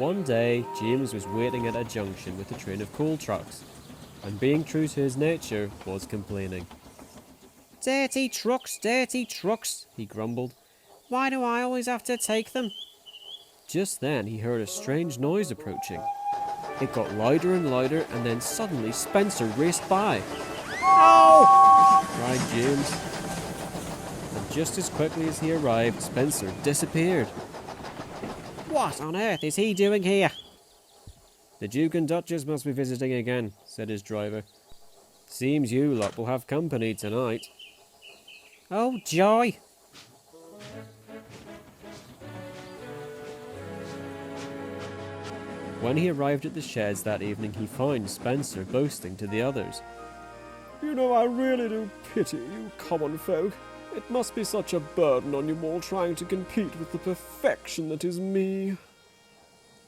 One day, James was waiting at a junction with a train of coal trucks, and being true to his nature, was complaining. Dirty trucks, he grumbled. Why do I always have to take them? Just then, he heard a strange noise approaching. It got louder and louder, and then suddenly Spencer raced by. Oh! Cried James. And just as quickly as he arrived, Spencer disappeared. What on earth is he doing here? The Duke and Duchess must be visiting again, said his driver. Seems you lot will have company tonight. Oh, joy! When he arrived at the sheds that evening, he found Spencer boasting to the others. You know, I really do pity you common folk. It must be such a burden on you all trying to compete with the perfection that is me.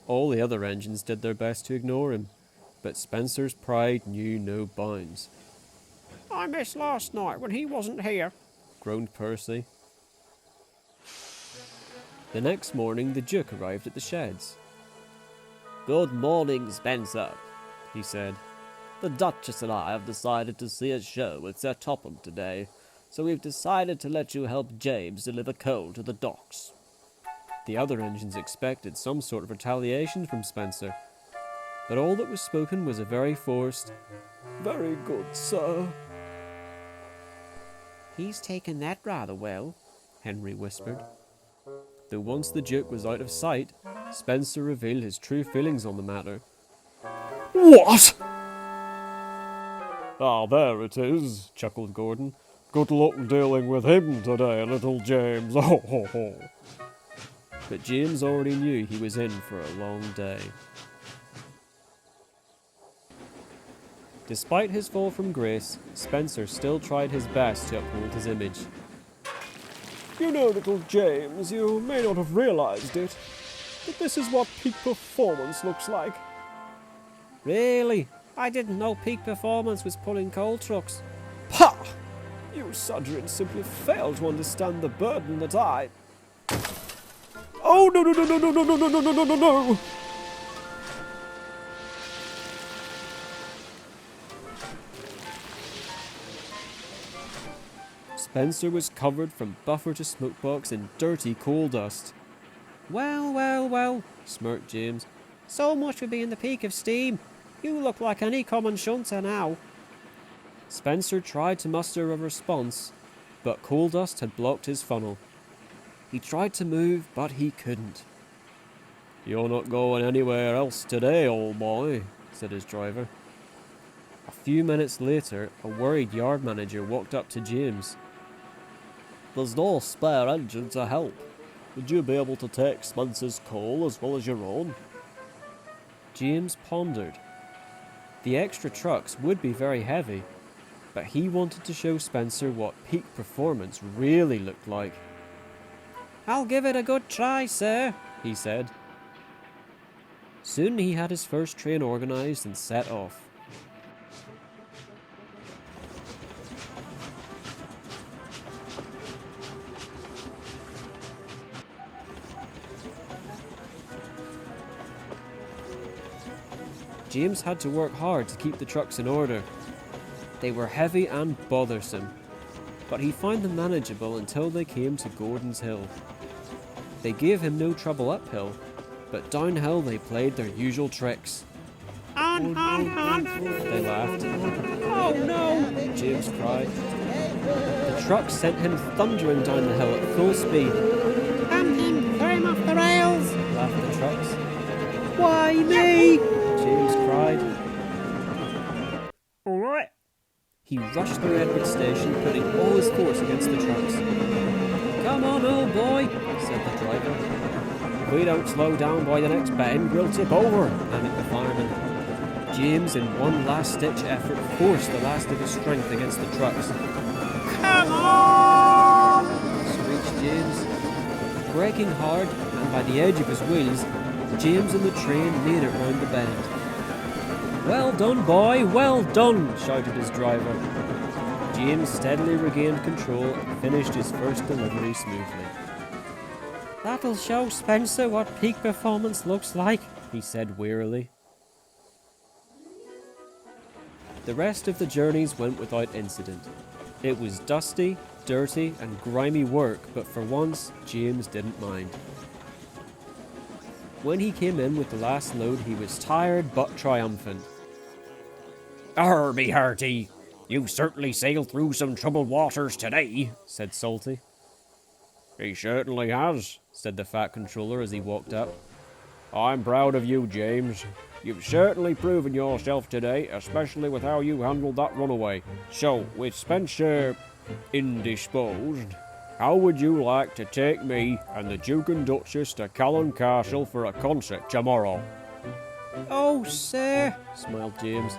All the other engines did their best to ignore him, but Spencer's pride knew no bounds. I missed last night when he wasn't here, groaned Percy. The next morning, the Duke arrived at the sheds. Good morning, Spencer, he said. The Duchess and I have decided to see a show with Sir Topham today, so we've decided to let you help James deliver coal to the docks. The other engines expected some sort of retaliation from Spencer, but all that was spoken was a very forced, "Very good, sir." He's taken that rather well, Henry whispered. Though once the Duke was out of sight, Spencer revealed his true feelings on the matter. What? Ah, there it is, chuckled Gordon. Good luck dealing with him today, little James. Oh, ho, ho. But James already knew he was in for a long day. Despite his fall from grace, Spencer still tried his best to uphold his image. You know, little James, you may not have realized it, but this is what peak performance looks like. Really? I didn't know peak performance was pulling coal trucks. Pah! You Sudrians simply fail to understand the burden that I... Oh, no, no, no, no, no, no, no, no, no, no, no, no! Spencer was covered from buffer to smokebox in dirty coal dust. Well, smirked James. So much for being the peak of steam. You look like any common shunter now. Spencer tried to muster a response, but coal dust had blocked his funnel. He tried to move, but he couldn't. You're not going anywhere else today, old boy, said his driver. A few minutes later, a worried yard manager walked up to James. There's no spare engine to help. Would you be able to take Spencer's coal as well as your own? James pondered. The extra trucks would be very heavy, but he wanted to show Spencer what peak performance really looked like. I'll give it a good try, sir, he said. Soon he had his first train organised and set off. James had to work hard to keep the trucks in order. They were heavy and bothersome, but he found them manageable until they came to Gordon's Hill. They gave him no trouble uphill, but downhill they played their usual tricks. On! They laughed. Oh no! James cried. The truck sent him thundering down the hill at full speed. Damn him! Throw him off the rails! Laughed the trucks. Why me? James cried. All right. He rushed through Edward Station, putting all his force against the trucks. Come on, old boy, said the driver. If we don't slow down by the next bend, we'll tip over, panicked the fireman. James, in one last-ditch effort, forced the last of his strength against the trucks. Come on! Screeched James. Braking hard, and by the edge of his wheels, James and the train made it round the bend. "Well done, boy, well done," shouted his driver. James steadily regained control and finished his first delivery smoothly. That'll show Spencer what peak performance looks like, he said wearily. The rest of the journeys went without incident. It was dusty, dirty, and grimy work, but for once, James didn't mind. When he came in with the last load, he was tired but triumphant. "Arr, me hearty, you've certainly sailed through some troubled waters today," said Salty. He certainly has, said the Fat Controller as he walked up. I'm proud of you, James. You've certainly proven yourself today, especially with how you handled that runaway. So, with Spencer indisposed, how would you like to take me and the Duke and Duchess to Callan Castle for a concert tomorrow? Oh, sir, Smiled James.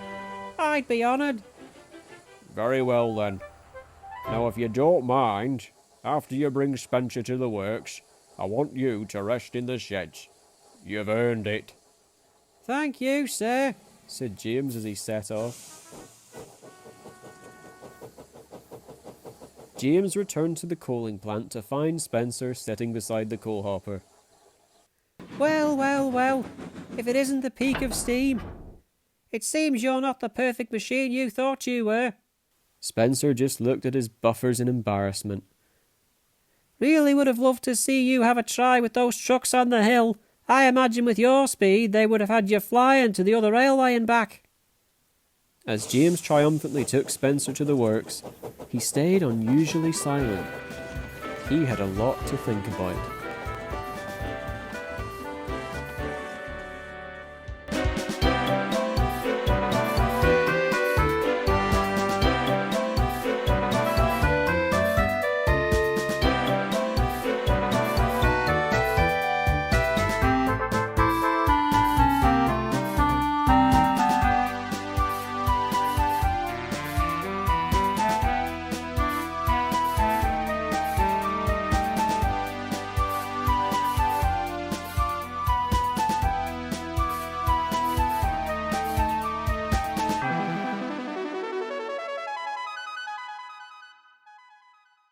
I'd be honoured. Very well then. Now if you don't mind, after you bring Spencer to the works, I want you to rest in the sheds. You've earned it. Thank you, sir, said James as he set off. James returned to the coaling plant to find Spencer sitting beside the coal hopper. Well, well, well, if it isn't the peak of steam. It seems you're not the perfect machine you thought you were. Spencer just looked at his buffers in embarrassment. Really would have loved to see you have a try with those trucks on the hill. I imagine with your speed they would have had you flying to the other railway and back. As James triumphantly took Spencer to the works, he stayed unusually silent. He had a lot to think about.